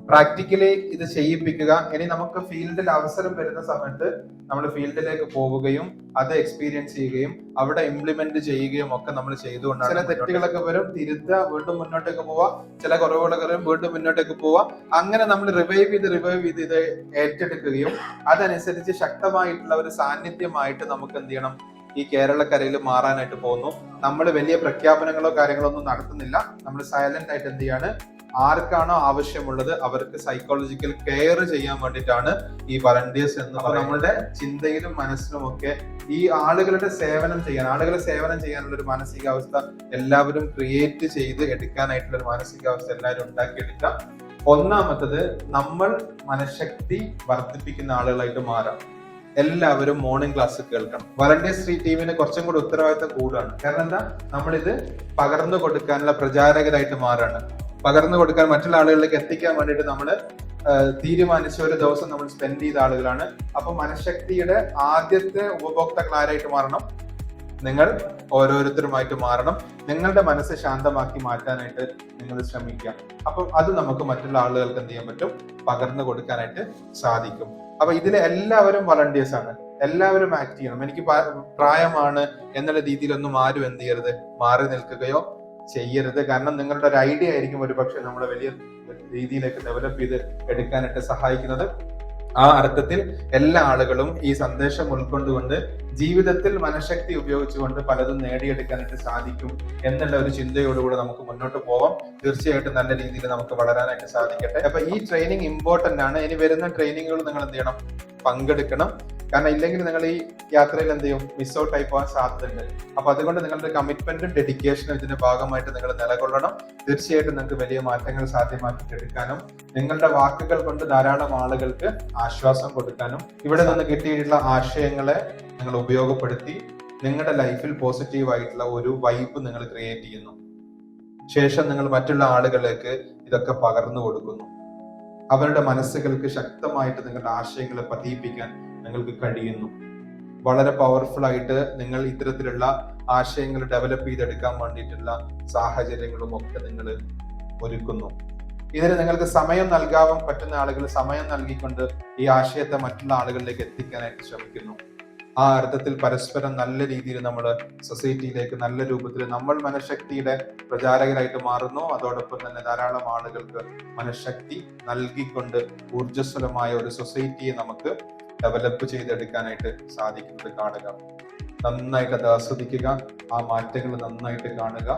Practically ഇത് ചെയ്യിപ്പിക്കുക. ഇനി നമുക്ക് ഫീൽഡിൽ അവസരം വരുന്ന സമയത്ത് നമ്മൾ ഫീൽഡിലേക്ക് പോവുകയും അത് എക്സ്പീരിയൻസ് ചെയ്യുകയും അവിടെ ഇംപ്ലിമെന്റ് ചെയ്യുകയും ഒക്കെ നമ്മൾ ചെയ്തുകൊണ്ടാണ്. ചില തെറ്റുകളൊക്കെ വരും, തിരുത്തുക, വീണ്ടും മുന്നോട്ടേക്ക് പോവുക. ചില കുറവുകളൊക്കെ വരും, വീണ്ടും മുന്നോട്ടേക്ക് പോവുക. അങ്ങനെ നമ്മൾ റിവൈവ് ചെയ്ത് ഇത് ഏറ്റെടുക്കുകയും അതനുസരിച്ച് ശക്തമായിട്ടുള്ള ഒരു സാന്നിധ്യമായിട്ട് നമുക്ക് എന്ത് ചെയ്യണം, ഈ കേരളക്കരയിൽ മാറാനായിട്ട് പോകുന്നു. നമ്മൾ വലിയ പ്രഖ്യാപനങ്ങളോ കാര്യങ്ങളോ ഒന്നും നടത്തുന്നില്ല. നമ്മൾ സൈലന്റ് ആയിട്ട് എന്ത് ചെയ്യാണ്, ആർക്കാണോ ആവശ്യമുള്ളത് അവർക്ക് സൈക്കോളജിക്കൽ കെയർ ചെയ്യാൻ വേണ്ടിയിട്ടാണ് ഈ വളണ്ടിയേഴ്സ് എന്ന് പറയുന്നത്. നമ്മുടെ ചിന്തയിലും മനസ്സിലും ഒക്കെ ഈ ആളുകളെ സേവനം ചെയ്യാനുള്ള ഒരു മാനസികാവസ്ഥ എല്ലാവരും ക്രിയേറ്റ് ചെയ്ത് എടുക്കാനായിട്ടുള്ള ഒരു മാനസികാവസ്ഥ എല്ലാവരും ഉണ്ടാക്കിയെടുക്കാം. ഒന്നാമത്തത്, നമ്മൾ മനഃശക്തി വർദ്ധിപ്പിക്കുന്ന ആളുകളായിട്ട് മാറാം. എല്ലാവരും മോർണിംഗ് ക്ലാസ് കേൾക്കണം. വളണ്ടിയേഴ്സ് ടീമിന് കുറച്ചും കൂടി ഉത്തരവാദിത്തം കൂടുകയാണ്. കാരണം എന്താ, നമ്മളിത് പകർന്നു കൊടുക്കാനുള്ള പ്രചാരകരായിട്ട് മാറാണ്. പകർന്നു കൊടുക്കാൻ, മറ്റുള്ള ആളുകളിലേക്ക് എത്തിക്കാൻ വേണ്ടിയിട്ട് നമ്മൾ തീരുമാനിച്ച ഒരു ദിവസം നമ്മൾ സ്പെൻഡ് ചെയ്ത ആളുകളാണ്. അപ്പൊ മനഃശക്തിയുടെ ആദ്യത്തെ ഉപഭോക്താക്കൾ ആരായിട്ട് മാറണം? നിങ്ങൾ ഓരോരുത്തരുമായിട്ട് മാറണം. നിങ്ങളുടെ മനസ്സ് ശാന്തമാക്കി മാറ്റാനായിട്ട് നിങ്ങൾ ശ്രമിക്കുക. അപ്പം അത് നമുക്ക് മറ്റുള്ള ആളുകൾക്ക് എന്ത് ചെയ്യാൻ പറ്റും, പകർന്നു കൊടുക്കാനായിട്ട് സാധിക്കും. അപ്പൊ ഇതിൽ എല്ലാവരും വളണ്ടിയേഴ്സ് ആണ്, എല്ലാവരും ആക്ട് ചെയ്യണം. എനിക്ക് പ്രായമാണ് എന്നുള്ള രീതിയിലൊന്നും ആരും എന്ത് ചെയ്യരുത്, മാറി നിൽക്കുകയോ ചെയ്യരുത്. കാരണം നിങ്ങളുടെ ഒരു ഐഡിയ ആയിരിക്കും ഒരു പക്ഷെ നമ്മളെ വലിയ രീതിയിലേക്ക് ഡെവലപ്പ് ചെയ്ത് എടുക്കാനായിട്ട് സഹായിക്കുന്നത്. ആ അർത്ഥത്തിൽ എല്ലാ ആളുകളും ഈ സന്ദേശം ഉൾക്കൊണ്ടുകൊണ്ട് ജീവിതത്തിൽ മനഃശക്തി ഉപയോഗിച്ചുകൊണ്ട് പലതും നേടിയെടുക്കാനായിട്ട് സാധിക്കും എന്നുള്ള ഒരു ചിന്തയോടുകൂടെ നമുക്ക് മുന്നോട്ട് പോവാം. തീർച്ചയായിട്ടും നല്ല രീതിയിൽ നമുക്ക് വളരാനായിട്ട് സാധിക്കട്ടെ. അപ്പൊ ഈ ട്രെയിനിങ് ഇമ്പോർട്ടന്റ് ആണ്. ഇനി വരുന്ന ട്രെയിനിങ്ങുകൾ നിങ്ങൾ എന്ത് ചെയ്യണം, പങ്കെടുക്കണം. കാരണം ഇല്ലെങ്കിൽ നിങ്ങൾ ഈ യാത്രയിൽ എന്ത് ചെയ്യും, മിസ് ഔട്ട് ആയി പോകാൻ സാധ്യതയുണ്ട്. അപ്പൊ അതുകൊണ്ട് നിങ്ങളുടെ കമ്മിറ്റ്മെന്റും ഡെഡിക്കേഷനും ഇതിന്റെ ഭാഗമായിട്ട് നിങ്ങൾ നിലകൊള്ളണം. തീർച്ചയായിട്ടും നിങ്ങൾക്ക് വലിയ മാറ്റങ്ങൾ സാധ്യമാക്കിയെടുക്കാനും നിങ്ങളുടെ വാക്കുകൾ കൊണ്ട് ധാരാളം ആളുകൾക്ക് ആശ്വാസം കൊടുക്കാനും ഇവിടെ നിന്ന് കിട്ടിയിട്ടുള്ള ആശയങ്ങളെ നിങ്ങൾ ഉപയോഗപ്പെടുത്തി നിങ്ങളുടെ ലൈഫിൽ പോസിറ്റീവ് ആയിട്ടുള്ള ഒരു വൈബ് നിങ്ങൾ ക്രിയേറ്റ് ചെയ്യുന്നു. ശേഷം നിങ്ങൾ മറ്റുള്ള ആളുകളിലേക്ക് ഇതൊക്കെ പകർന്നു കൊടുക്കുന്നു. അവരുടെ മനസ്സുകൾക്ക് ശക്തമായിട്ട് നിങ്ങളുടെ ആശയങ്ങളെ പതിയിപ്പിക്കാൻ നിങ്ങൾക്ക് കഴിയുന്നു. വളരെ പവർഫുൾ ആയിട്ട് നിങ്ങൾ ഇത്തരത്തിലുള്ള ആശയങ്ങൾ ഡെവലപ്പ് ചെയ്തെടുക്കാൻ വേണ്ടിയിട്ടുള്ള സാഹചര്യങ്ങളും ഒക്കെ നിങ്ങൾ ഒരുക്കുന്നു. ഇതിന് നിങ്ങൾക്ക് സമയം നൽകാൻ പറ്റുന്ന ആളുകൾ സമയം നൽകിക്കൊണ്ട് ഈ ആശയത്തെ മറ്റുള്ള ആളുകളിലേക്ക് എത്തിക്കാനായിട്ട് ശ്രമിക്കുന്നു. ആ അർത്ഥത്തിൽ പരസ്പരം നല്ല രീതിയിൽ നമ്മൾ സൊസൈറ്റിയിലേക്ക് നല്ല രൂപത്തിൽ നമ്മൾ മനഃശക്തിയുടെ പ്രചാരകരായിട്ട് മാറുന്നു. അതോടൊപ്പം തന്നെ ധാരാളം ആളുകൾക്ക് മനഃശക്തി നൽകിക്കൊണ്ട് ഊർജ്ജസ്വലമായ ഒരു സൊസൈറ്റിയെ നമുക്ക് ഡെവലപ്പ് ചെയ്തെടുക്കാനായിട്ട് സാധിക്കുന്നത് കാണുക. നന്നായിട്ട് അത് ആസ്വദിക്കുക, ആ മാറ്റങ്ങൾ നന്നായിട്ട് കാണുക.